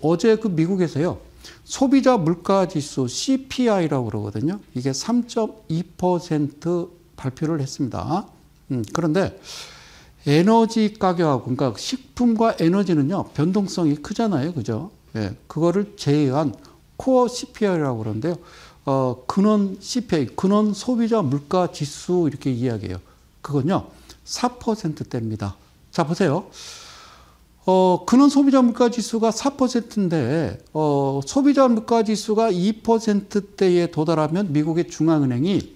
어제 그 미국에서요, 소비자 물가 지수 CPI라고 그러거든요. 이게 3.2% 발표를 했습니다. 그런데 에너지 가격하고, 그러니까 식품과 에너지는요, 변동성이 크잖아요. 그죠? 예, 그거를 제외한 코어 CPI라고 그러는데요. 근원 CPI, 근원 소비자 물가 지수 이렇게 이야기해요. 그건요, 4%대입니다. 자, 보세요. 근원 소비자 물가 지수가 4%인데, 소비자 물가 지수가 2%대에 도달하면 미국의 중앙은행이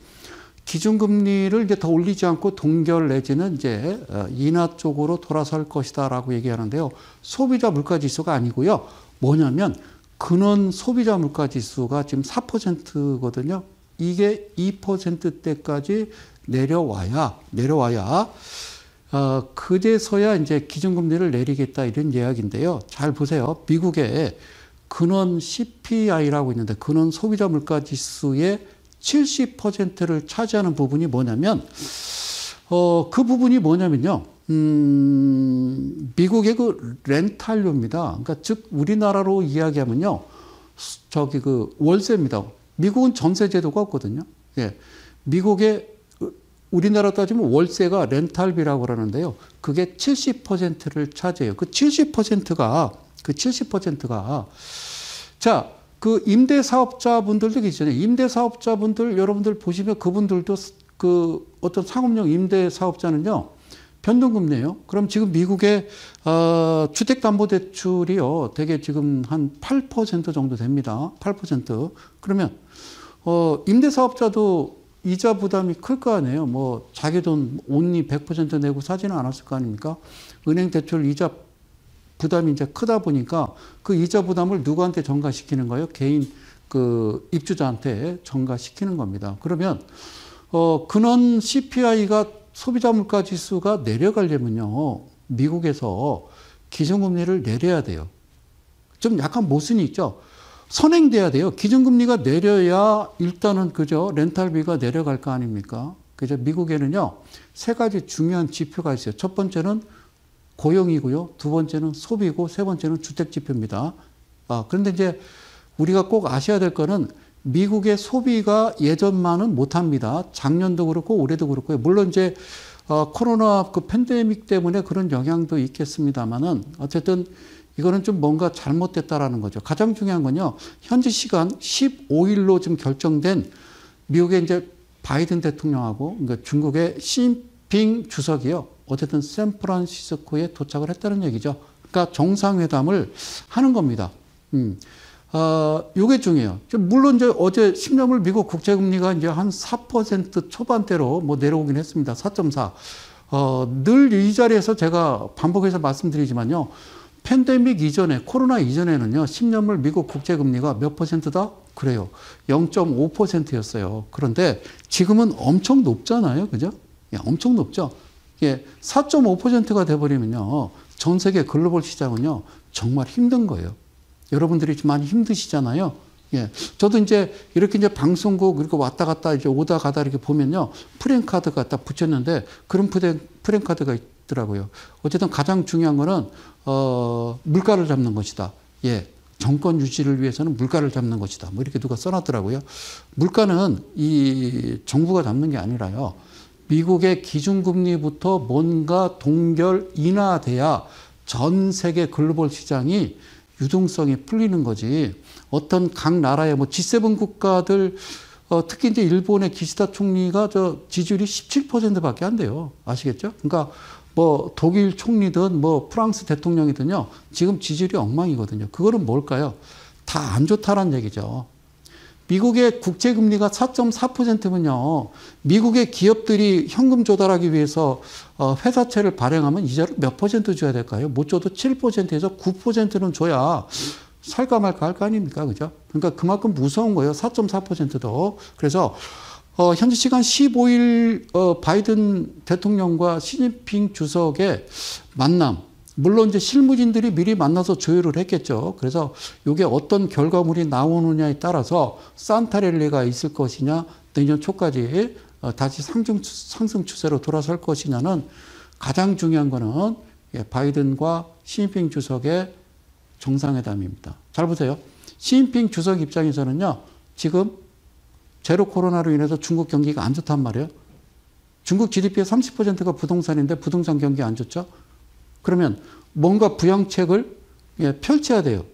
기준금리를 이제 더 올리지 않고 동결 내지는 이제 인하 쪽으로 돌아설 것이다라고 얘기하는데요. 소비자 물가 지수가 아니고요. 뭐냐면, 근원 소비자 물가 지수가 지금 4%거든요. 이게 2%대까지 내려와야, 그제서야 이제 기준금리를 내리겠다 이런 이야기인데요. 잘 보세요. 미국의 근원 CPI라고 있는데 근원 소비자 물가 지수의 70%를 차지하는 부분이 뭐냐면, 그 부분이 뭐냐면요. 미국의 그 렌탈료입니다. 그러니까 즉 우리나라로 이야기하면요. 저기 그 월세입니다. 미국은 전세 제도가 없거든요. 예. 미국의 우리나라 따지면 월세가 렌탈비라고 그러는데요. 그게 70%를 차지해요. 그 70%가 자, 그 임대사업자분들도 계시잖아요. 임대사업자분들 여러분들 보시면 그분들도 그 어떤 상업용 임대사업자는요. 변동금리예요. 그럼 지금 미국의 주택담보대출이요. 되게 지금 한 8% 정도 됩니다. 8%. 그러면 임대사업자도 이자 부담이 클 거 아니에요. 뭐 자기 돈 온리 100% 내고 사지는 않았을 거 아닙니까? 은행 대출 이자 부담이 이제 크다 보니까 그 이자 부담을 누구한테 전가시키는 거예요? 개인 그 입주자한테 전가시키는 겁니다. 그러면 근원 CPI가 소비자 물가 지수가 내려가려면요. 미국에서 기준금리를 내려야 돼요. 좀 약간 모순이 있죠. 선행돼야 돼요. 기준금리가 내려야 일단은 그죠. 렌탈비가 내려갈 거 아닙니까? 그죠. 미국에는요. 세 가지 중요한 지표가 있어요. 첫 번째는 고용이고요. 두 번째는 소비고 세 번째는 주택 지표입니다. 그런데 이제 우리가 꼭 아셔야 될 거는 미국의 소비가 예전만은 못합니다. 작년도 그렇고 올해도 그렇고요. 물론 이제 코로나 그 팬데믹 때문에 그런 영향도 있겠습니다만은 어쨌든 이거는 좀 뭔가 잘못됐다라는 거죠. 가장 중요한 건요. 현지 시간 15일로 지금 결정된 미국의 이제 바이든 대통령하고 그러니까 중국의 시진핑 주석이요. 어쨌든 샌프란시스코에 도착을 했다는 얘기죠. 그러니까 정상회담을 하는 겁니다. 요게 중요해요. 물론 이제 어제 10년물 미국 국채금리가 이제 한 4% 초반대로 뭐 내려오긴 했습니다. 4.4. 늘 이 자리에서 제가 반복해서 말씀드리지만요. 팬데믹 이전에, 코로나 이전에는요, 10년물 미국 국채금리가 몇 %다? 그래요. 0.5%였어요. 그런데 지금은 엄청 높잖아요. 그죠? 예, 엄청 높죠? 예, 4.5%가 돼버리면요, 전 세계 글로벌 시장은요, 정말 힘든 거예요. 여러분들이 좀 많이 힘드시잖아요. 예. 저도 이제 이렇게 이제 방송국 이렇게 왔다 갔다 이제 오다 가다 이렇게 보면요. 프랜카드가 딱 붙였는데 그런 프랜카드가 있더라고요. 어쨌든 가장 중요한 거는, 물가를 잡는 것이다. 예. 정권 유지를 위해서는 물가를 잡는 것이다. 뭐 이렇게 누가 써놨더라고요. 물가는 이 정부가 잡는 게 아니라요. 미국의 기준금리부터 뭔가 동결 인하돼야 전 세계 글로벌 시장이 유동성이 풀리는 거지. 어떤 각 나라의 뭐 G7 국가들, 특히 이제 일본의 기시다 총리가 지지율이 17%밖에 안 돼요. 아시겠죠? 그러니까 뭐 독일 총리든 뭐 프랑스 대통령이든요. 지금 지지율이 엉망이거든요. 그거는 뭘까요? 다 안 좋다라는 얘기죠. 미국의 국채금리가 4.4%면요. 미국의 기업들이 현금 조달하기 위해서 회사채를 발행하면 이자를 몇 % 줘야 될까요? 못 줘도 7%에서 9%는 줘야 살까 말까 할 거 아닙니까? 그죠? 그러니까 그만큼 무서운 거예요. 4.4%도. 그래서 현지 시간 15일 바이든 대통령과 시진핑 주석의 만남. 물론 이제 실무진들이 미리 만나서 조율을 했겠죠. 그래서 이게 어떤 결과물이 나오느냐에 따라서 산타랠리가 있을 것이냐, 내년 초까지 다시 상승 추세로 돌아설 것이냐는 가장 중요한 거는 바이든과 시진핑 주석의 정상회담입니다. 잘 보세요. 시진핑 주석 입장에서는요, 지금 제로 코로나로 인해서 중국 경기가 안 좋단 말이에요. 중국 GDP의 30%가 부동산인데 부동산 경기 안 좋죠? 그러면 뭔가 부양책을 펼쳐야 돼요.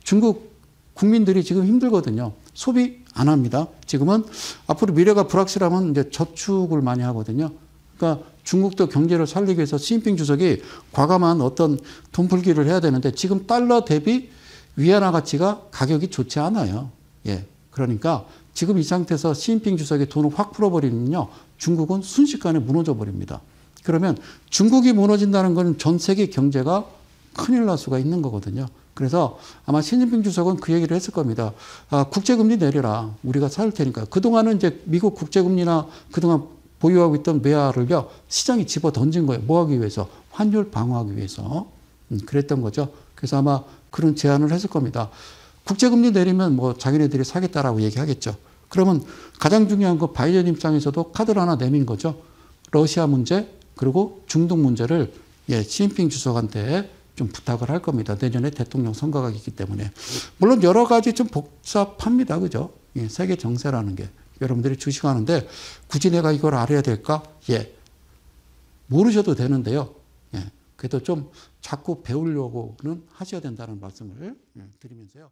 중국 국민들이 지금 힘들거든요. 소비 안 합니다. 지금은 앞으로 미래가 불확실하면 이제 저축을 많이 하거든요. 그러니까 중국도 경제를 살리기 위해서 시진핑 주석이 과감한 어떤 돈풀기를 해야 되는데 지금 달러 대비 위안화 가치가 가격이 좋지 않아요. 예. 그러니까 지금 이 상태에서 시진핑 주석이 돈을 확 풀어버리면요. 중국은 순식간에 무너져 버립니다. 그러면 중국이 무너진다는 건 전 세계 경제가 큰일 날 수가 있는 거거든요. 그래서 아마 시진핑 주석은 그 얘기를 했을 겁니다. 아, 국제금리 내려라. 우리가 살 테니까. 그동안은 이제 미국 국제금리나 그동안 보유하고 있던 외화를요, 시장에 집어 던진 거예요. 뭐 하기 위해서? 환율 방어하기 위해서. 그랬던 거죠. 그래서 아마 그런 제안을 했을 겁니다. 국제금리 내리면 뭐 자기네들이 사겠다라고 얘기하겠죠. 그러면 가장 중요한 거 바이든 입장에서도 카드를 하나 내민 거죠. 러시아 문제, 그리고 중동 문제를 시진핑 주석한테 좀 부탁을 할 겁니다. 내년에 대통령 선거가 있기 때문에. 물론 여러 가지 좀 복잡합니다. 그죠? 세계 정세라는 게. 여러분들이 주식하는데 굳이 내가 이걸 알아야 될까? 모르셔도 되는데요. 그래도 좀 자꾸 배우려고는 하셔야 된다는 말씀을 드리면서요.